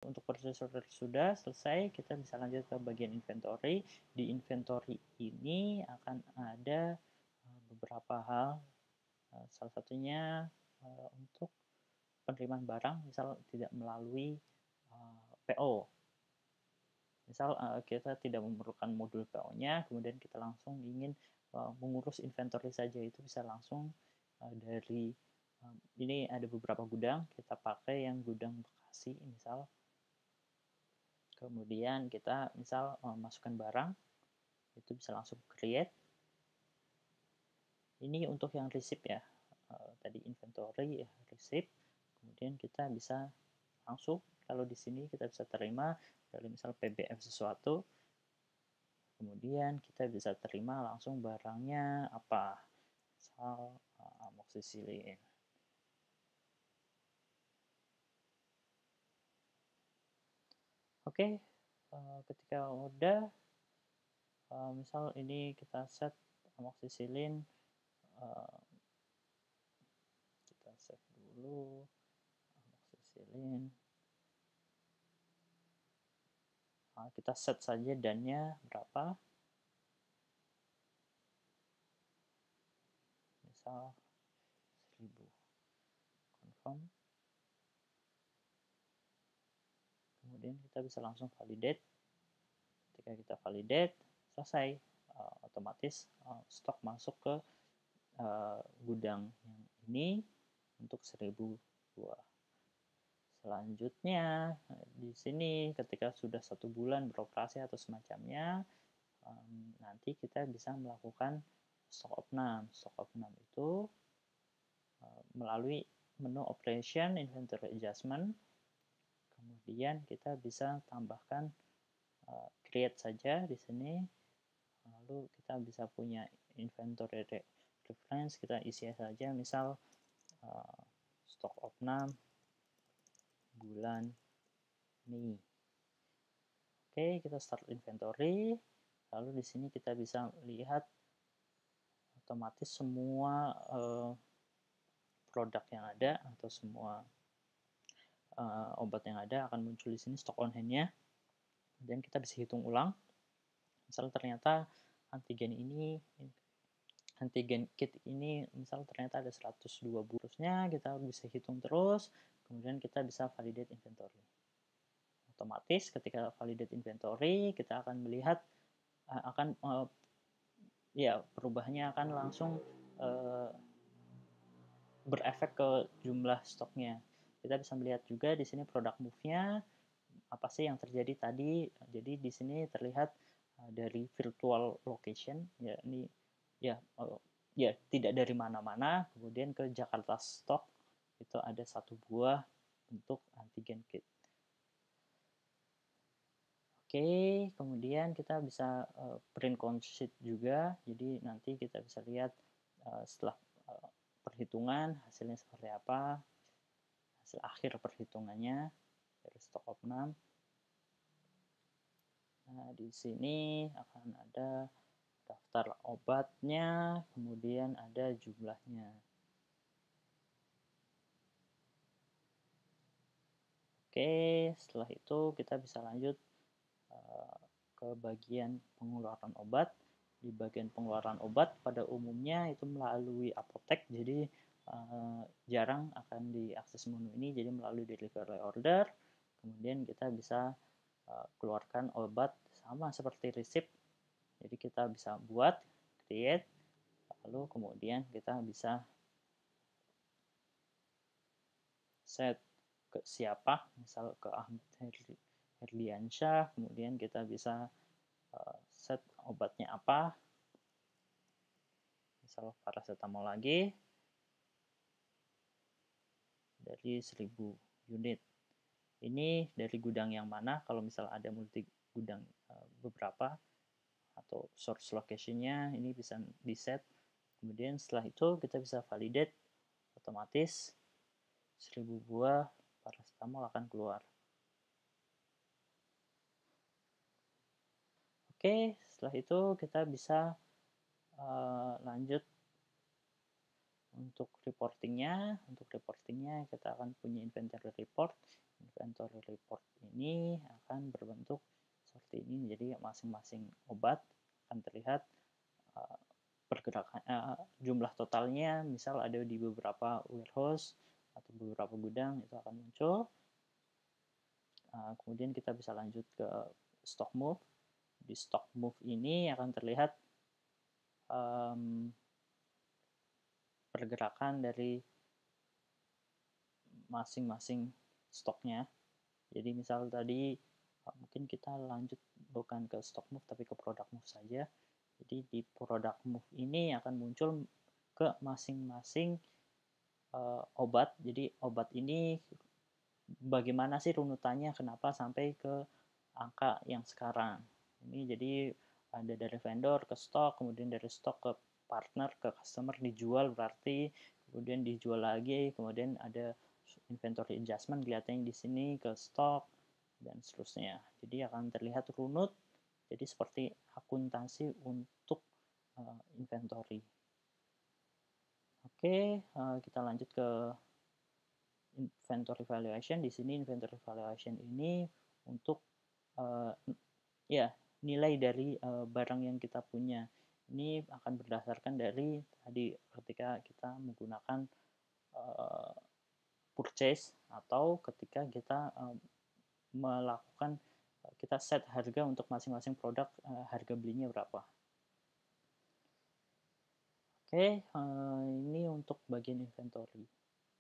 Untuk proses order sudah selesai, kita bisa lanjut ke bagian inventory. Di inventory ini akan ada beberapa hal, salah satunya untuk penerimaan barang, misal tidak melalui PO. Misal kita tidak memerlukan modul PO-nya, kemudian kita langsung ingin mengurus inventory saja, itu bisa langsung dari ini ada beberapa gudang, kita pakai yang gudang Bekasi misal. Kemudian kita misal masukkan barang, itu bisa langsung create. Ini untuk yang receipt ya, tadi inventory ya, receipt. Kemudian kita bisa langsung, kalau di sini kita bisa terima dari misal PBF sesuatu, kemudian kita bisa terima langsung barangnya apa, misal amoxicillin. Oke, ketika udah, misal ini kita set amoxicillin, kita set dulu amoxicillin, kita set saja dannya berapa, misal 1000, confirm, kemudian kita bisa langsung validate. Ketika kita validate, selesai, otomatis stok masuk ke gudang yang ini untuk 1000 buah. Selanjutnya di sini ketika sudah 1 bulan beroperasi atau semacamnya, nanti kita bisa melakukan stock opnam. Stock opnam itu melalui menu operation, inventory adjustment, kemudian kita bisa tambahkan create saja di sini, lalu kita bisa punya inventory reference, kita isi saja misal stock opnam bulan Mei. Oke, kita start inventory, lalu di sini kita bisa lihat otomatis semua produk yang ada atau semua obat yang ada akan muncul di sini stock on hand-nya. Kemudian kita bisa hitung ulang. Misal ternyata antigen kit ini misal ternyata ada 102 burusnya, kita bisa hitung terus, kemudian kita bisa validate inventory. Otomatis ketika validate inventory, kita akan melihat perubahannya akan langsung berefek ke jumlah stoknya. Kita bisa melihat juga di sini product move-nya, apa sih yang terjadi tadi. Jadi di sini terlihat dari virtual location, ya ini ya tidak dari mana-mana, kemudian ke Jakarta Stock itu ada 1 buah untuk antigen kit. Oke, kemudian kita bisa print sheet juga, jadi nanti kita bisa lihat setelah perhitungan hasilnya seperti apa, hasil akhir perhitungannya dari stok opnam. Nah, di sini akan ada daftar obatnya, kemudian ada jumlahnya. Oke, setelah itu kita bisa lanjut ke bagian pengeluaran obat. Di bagian pengeluaran obat pada umumnya itu melalui apotek, jadi jarang akan diakses menu ini, jadi melalui delivery order. Kemudian kita bisa keluarkan obat sama seperti resep, jadi kita bisa buat, create, lalu kemudian kita bisa set ke siapa, misal ke Ahmad Herliansyah, kemudian kita bisa set obatnya apa, misal paracetamol lagi dari 1000 unit. Ini dari gudang yang mana, kalau misal ada multi gudang beberapa atau source location-nya ini bisa di set. Kemudian setelah itu kita bisa validate, otomatis 1000 buah paracetamol akan keluar. Oke, setelah itu kita bisa lanjut Untuk reportingnya kita akan punya inventory report. Inventory report ini akan berbentuk seperti ini. Jadi masing-masing obat akan terlihat pergerakan jumlah totalnya, misal ada di beberapa warehouse atau beberapa gudang, itu akan muncul. Kemudian kita bisa lanjut ke stock move. Di stock move ini akan terlihat pergerakan dari masing-masing stoknya. Jadi misal tadi mungkin kita lanjut bukan ke stock move tapi ke product move saja. Jadi di product move ini akan muncul ke masing-masing obat. Jadi obat ini bagaimana sih runutannya, kenapa sampai ke angka yang sekarang. Ini jadi ada dari vendor ke stok, kemudian dari stok ke partner, ke customer dijual berarti, kemudian dijual lagi, kemudian ada inventory adjustment kelihatannya di sini ke stok dan seterusnya. Jadi akan terlihat runut, jadi seperti akuntansi untuk inventory. Oke, kita lanjut ke inventory valuation. Di sini inventory valuation ini untuk ya nilai dari barang yang kita punya. Ini akan berdasarkan dari tadi ketika kita menggunakan purchase atau ketika kita melakukan kita set harga untuk masing-masing produk, harga belinya berapa. Oke, ini untuk bagian inventory.